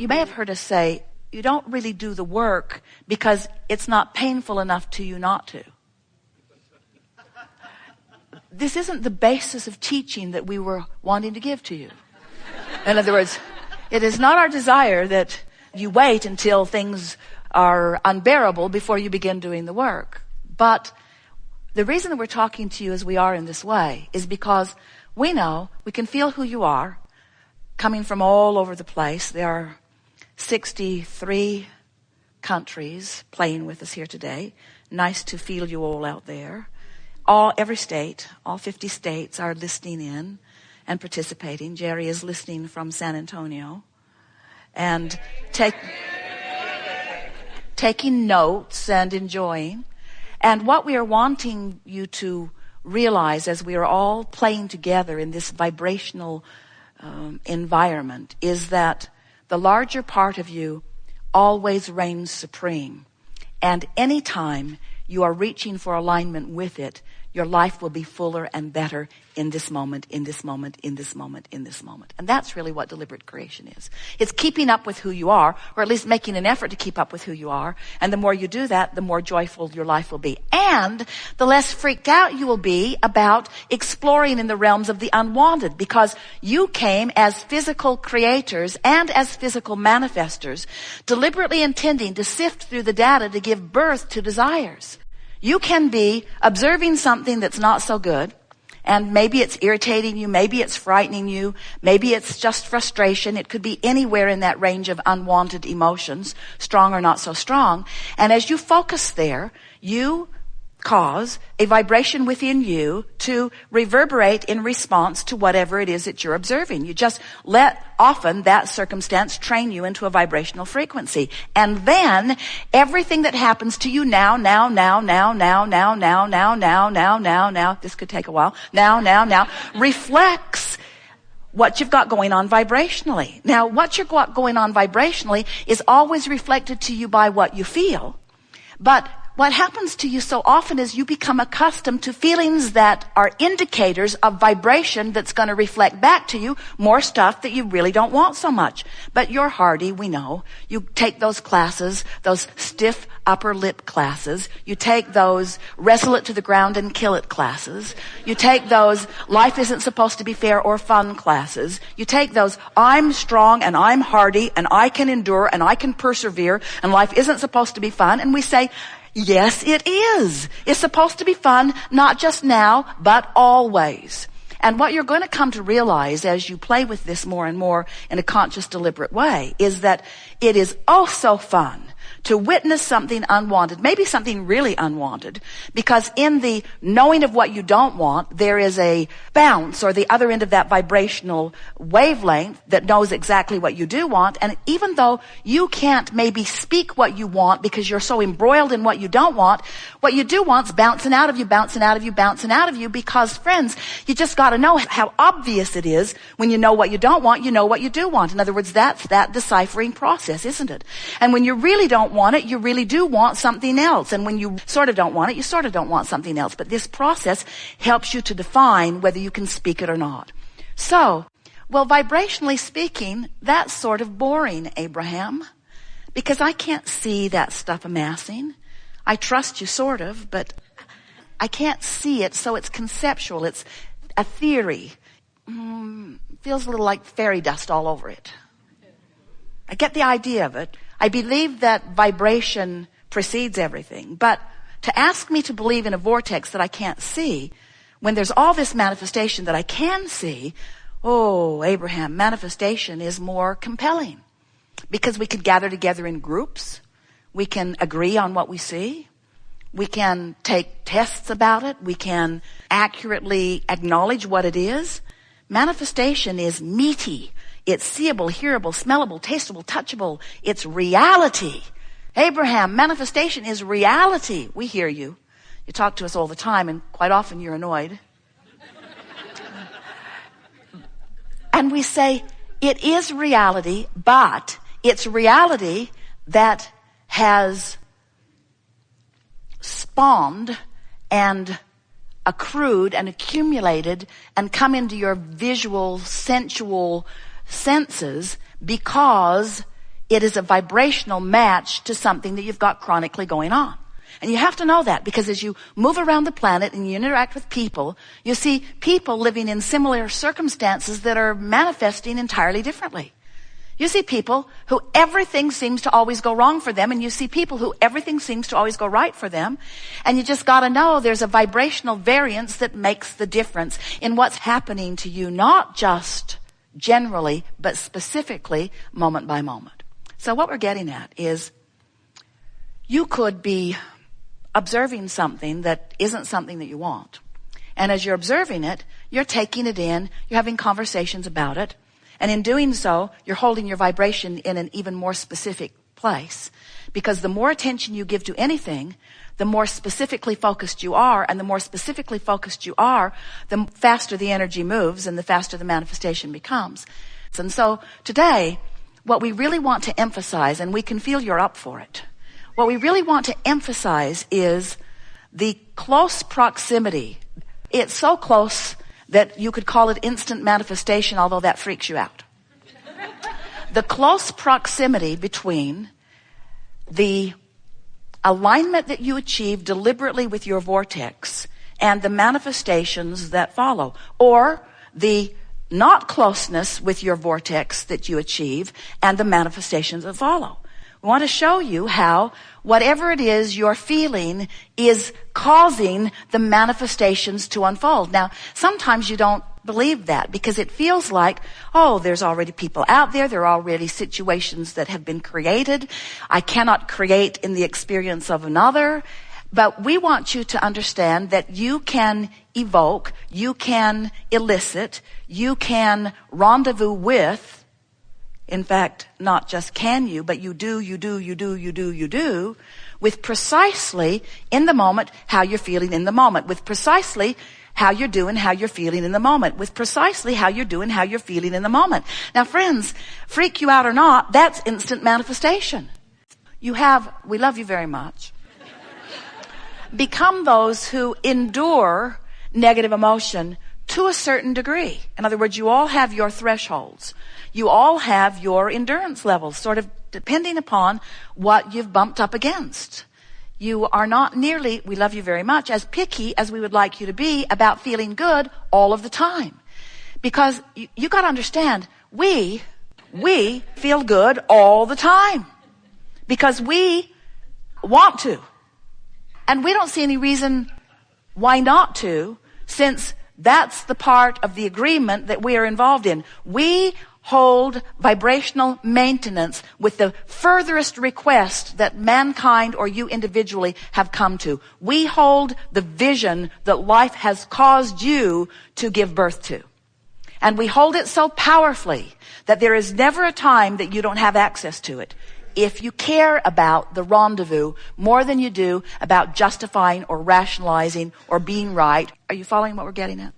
You may have heard us say, you don't really do the work because it's not painful enough to you not to. This isn't the basis of teaching that we were wanting to give to you. In other words, it is not our desire that you wait until things are unbearable before you begin doing the work. But the reason that we're talking to you as we are in this way is because we know, we can feel who you are, coming from all over the place. There are 63 countries playing with us here today. Nice to feel you all out there. Every state, all 50 states are listening in and participating. Jerry is listening from San Antonio and taking notes and enjoying. And what we are wanting you to realize as we are all playing together in this vibrational environment is that the larger part of you always reigns supreme. And anytime you are reaching for alignment with it, your life will be fuller and better in this moment, in this moment, in this moment, in this moment. And that's really what deliberate creation is. It's keeping up with who you are, or at least making an effort to keep up with who you are. And the more you do that, the more joyful your life will be. And the less freaked out you will be about exploring in the realms of the unwanted, because you came as physical creators and as physical manifestors, deliberately intending to sift through the data to give birth to desires. You can be observing something that's not so good, and maybe it's irritating you, maybe it's frightening you, maybe it's just frustration. It could be anywhere in that range of unwanted emotions, strong or not so strong. And as you focus there, you cause a vibration within you to reverberate in response to whatever it is that you're observing. You just let often that circumstance train you into a vibrational frequency. And then everything that happens to you now, this could take a while, now, reflects what you've got going on vibrationally. Now, what you've got going on vibrationally is always reflected to you by what you feel. But what happens to you so often is you become accustomed to feelings that are indicators of vibration that's going to reflect back to you more stuff that you really don't want so much. But you're hardy, we know. You take those classes, those stiff upper lip classes. You take those wrestle it to the ground and kill it classes. You take those life isn't supposed to be fair or fun classes. You take those I'm strong and I'm hardy and I can endure and I can persevere and life isn't supposed to be fun. And we say, yes, it is. It's supposed to be fun, not just now, but always. And what you're going to come to realize as you play with this more and more in a conscious, deliberate way is that it is oh so fun to witness something unwanted, maybe something really unwanted, because in the knowing of what you don't want, there is a bounce or the other end of that vibrational wavelength that knows exactly what you do want. And even though you can't maybe speak what you want because you're so embroiled in what you don't want, what you do want's bouncing out of you, bouncing out of you, bouncing out of you, because friends, you just got to know how obvious it is when you know what you don't want, you know what you do want. In other words, that's that deciphering process, isn't it? And when you really don't want it, you really do want something else. And when you sort of don't want it, you sort of don't want something else. But this process helps you to define whether you can speak it or not. So, well, vibrationally speaking, that's sort of boring, Abraham, because I can't see that stuff amassing. I trust you sort of, but I can't see it, so it's conceptual. It's a theory. Feels a little like fairy dust all over it. I get the idea of it. I believe that vibration precedes everything. But to ask me to believe in a vortex that I can't see, when there's all this manifestation that I can see, oh, Abraham, manifestation is more compelling. Because we could gather together in groups. We can agree on what we see. We can take tests about it. We can accurately acknowledge what it is. Manifestation is meaty. It's seeable, hearable, smellable, tasteable, touchable. It's reality. Abraham, manifestation is reality. We hear you. You talk to us all the time, and quite often you're annoyed. And we say, it is reality, but it's reality that has spawned and accrued and accumulated and come into your visual, sensual senses because It is a vibrational match to something that you've got chronically going on. And you have to know that, because as you move around the planet and you interact with people, you see people living in similar circumstances that are manifesting entirely differently. You see people who everything seems to always go wrong for them, and you see people who everything seems to always go right for them. And you just got to know there's a vibrational variance that makes the difference in what's happening to you, not just generally, but specifically moment by moment. So what we're getting at is you could be observing something that isn't something that you want. And as you're observing it, you're taking it in, you're having conversations about it. And in doing so, you're holding your vibration in an even more specific place. Because the more attention you give to anything, the more specifically focused you are. And the more specifically focused you are, the faster the energy moves and the faster the manifestation becomes. And so today, what we really want to emphasize, and we can feel you're up for it, what we really want to emphasize is the close proximity. It's so close that you could call it instant manifestation, although that freaks you out. The close proximity between the alignment that you achieve deliberately with your vortex and the manifestations that follow, or the not closeness with your vortex that you achieve and the manifestations that follow. We want to show you how whatever it is you're feeling is causing the manifestations to unfold. Now, sometimes you don't believe that because it feels like, oh, there's already people out there. There are already situations that have been created. I cannot create in the experience of another. But we want you to understand that you can evoke, you can elicit, you can rendezvous with. In fact, not just can you, but you do, with precisely in the moment how you're feeling in the moment, with precisely how you're doing, how you're feeling in the moment, with precisely how you're doing, how you're feeling in the moment. Now, friends, freak you out or not, that's instant manifestation. We love you very much. Become those who endure negative emotion to a certain degree. In other words, you all have your thresholds. You all have your endurance levels, sort of depending upon what you've bumped up against. You are not nearly, we love you very much, as picky as we would like you to be about feeling good all of the time. Because you got to understand, we feel good all the time. Because we want to. And we don't see any reason why not to, since that's the part of the agreement that we are involved in. We hold vibrational maintenance with the furthest request that mankind or you individually have come to. We hold the vision that life has caused you to give birth to. And we hold it so powerfully that there is never a time that you don't have access to it. If you care about the rendezvous more than you do about justifying or rationalizing or being right. Are you following what we're getting at?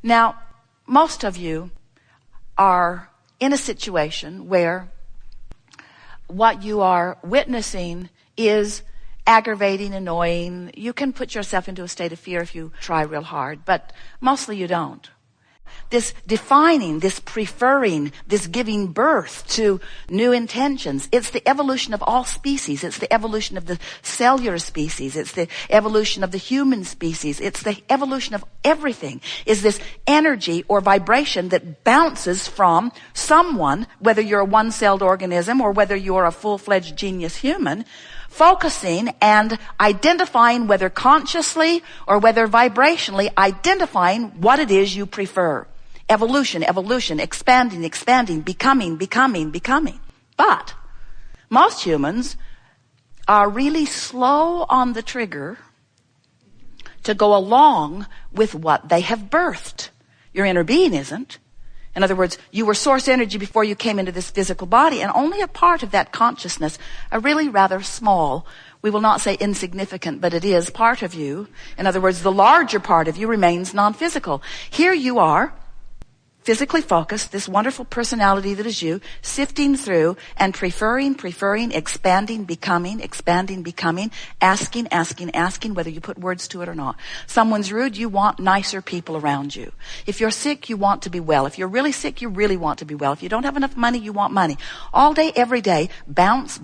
Now, most of you are in a situation where what you are witnessing is aggravating, annoying. You can put yourself into a state of fear if you try real hard, but mostly you don't. This defining, this preferring, this giving birth to new intentions. It's the evolution of all species. It's the evolution of the cellular species. It's the evolution of the human species. It's the evolution of everything. Is this energy or vibration that bounces from someone, whether you're a one-celled organism or whether you're a full-fledged genius human, focusing and identifying, whether consciously or whether vibrationally, identifying what it is you prefer. Evolution, expanding, becoming. But most humans are really slow on the trigger to go along with what they have birthed. Your inner being isn't. In other words, you were source energy before you came into this physical body, and only a part of that consciousness, a really rather small, we will not say insignificant, but it is part of you. In other words, the larger part of you remains non-physical. Here you are, physically focused, this wonderful personality that is you, sifting through and preferring, expanding, becoming, asking, whether you put words to it or not. Someone's rude, you want nicer people around you. If you're sick, you want to be well. If you're really sick, you really want to be well. If you don't have enough money, you want money. All day, every day, bounce.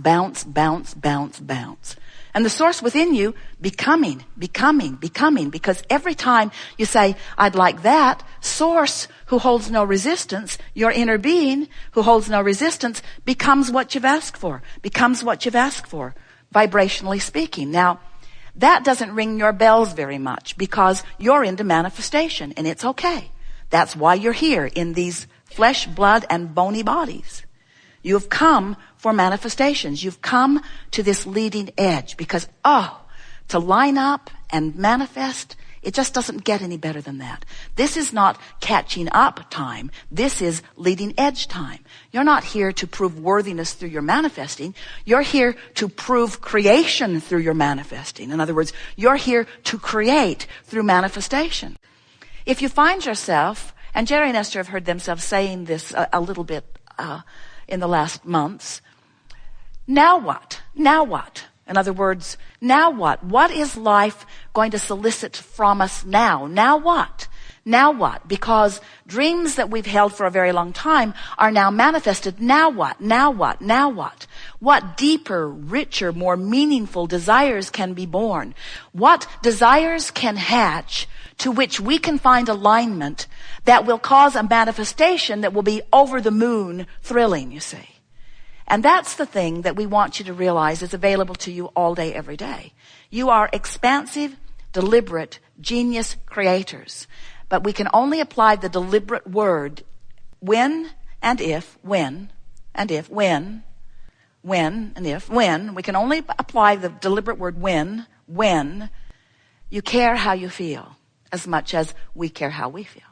And the source within you, becoming, because every time you say, I'd like that, source who holds no resistance, your inner being who holds no resistance, becomes what you've asked for, vibrationally speaking. Now, that doesn't ring your bells very much because you're into manifestation, and it's okay. That's why you're here in these flesh, blood, and bony bodies. You have come for manifestations. You've come to this leading edge because, to line up and manifest, it just doesn't get any better than that. This is not catching up time. This is leading edge time. You're not here to prove worthiness through your manifesting. You're here to prove creation through your manifesting. In other words, you're here to create through manifestation. If you find yourself, and Jerry and Esther have heard themselves saying this a little bit in the last months, now what? In other words, now what? What is life going to solicit from us now? Now what? Because dreams that we've held for a very long time are now manifested. Now what? What deeper, richer, more meaningful desires can be born? What desires can hatch to which we can find alignment that will cause a manifestation that will be over the moon thrilling, you see? And that's the thing that we want you to realize is available to you all day, every day. You are expansive, deliberate, genius creators. But we can only apply the deliberate word when and if. We can only apply the deliberate word when you care how you feel as much as we care how we feel.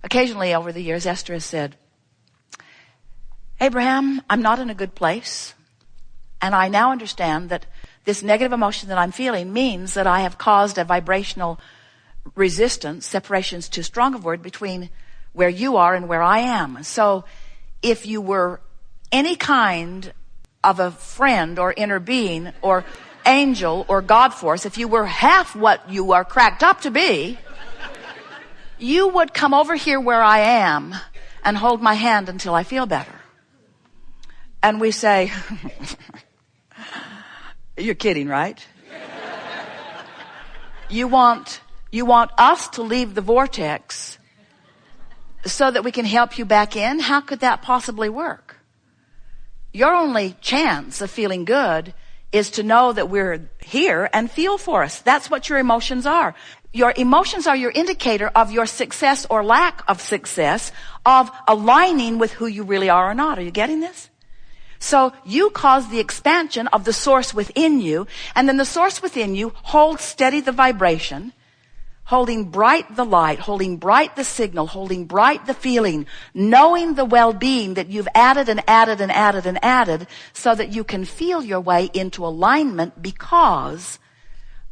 Occasionally over the years, Esther has said, Abraham, I'm not in a good place, and I now understand that this negative emotion that I'm feeling means that I have caused a vibrational resistance, separation is too strong a word, between where you are and where I am. So if you were any kind of a friend or inner being or angel or God force, if you were half what you are cracked up to be, you would come over here where I am and hold my hand until I feel better. And we say, you're kidding, right? You want us to leave the vortex so that we can help you back in? How could that possibly work? Your only chance of feeling good is to know that we're here and feel for us. That's what your emotions are. Your emotions are your indicator of your success or lack of success, of aligning with who you really are or not. Are you getting this? So you cause the expansion of the source within you, and then the source within you holds steady the vibration, holding bright the light, holding bright the signal, holding bright the feeling, knowing the well-being that you've added so that you can feel your way into alignment, because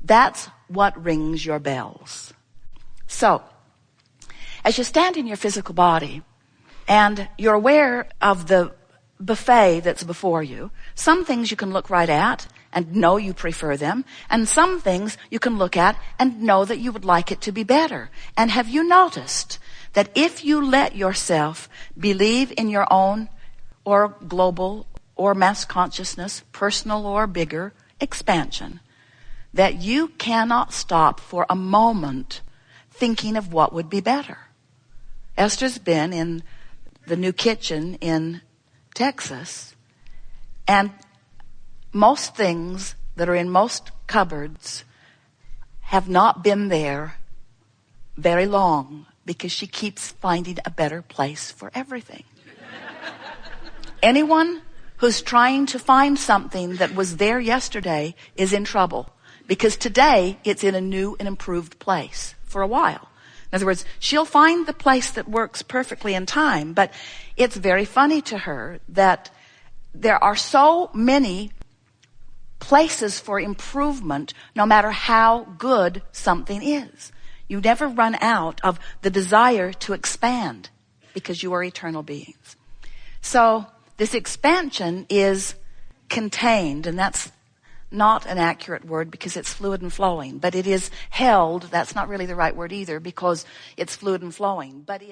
that's what rings your bells. So, as you stand in your physical body and you're aware of the buffet that's before you, some things you can look right at and know you prefer them, and some things you can look at and know that you would like it to be better. And have you noticed that if you let yourself believe in your own or global or mass consciousness, personal or bigger expansion, that you cannot stop for a moment thinking of what would be better? Esther's been in the new kitchen in Texas, and most things that are in most cupboards have not been there very long because she keeps finding a better place for everything. Anyone who's trying to find something that was there yesterday is in trouble, because today it's in a new and improved place for a while. In other words, she'll find the place that works perfectly in time, but it's very funny to her that there are so many places for improvement no matter how good something is. You never run out of the desire to expand because you are eternal beings. So this expansion is contained, and that's not an accurate word because it's fluid and flowing, but it is held. That's not really the right word either because it's fluid and flowing, but it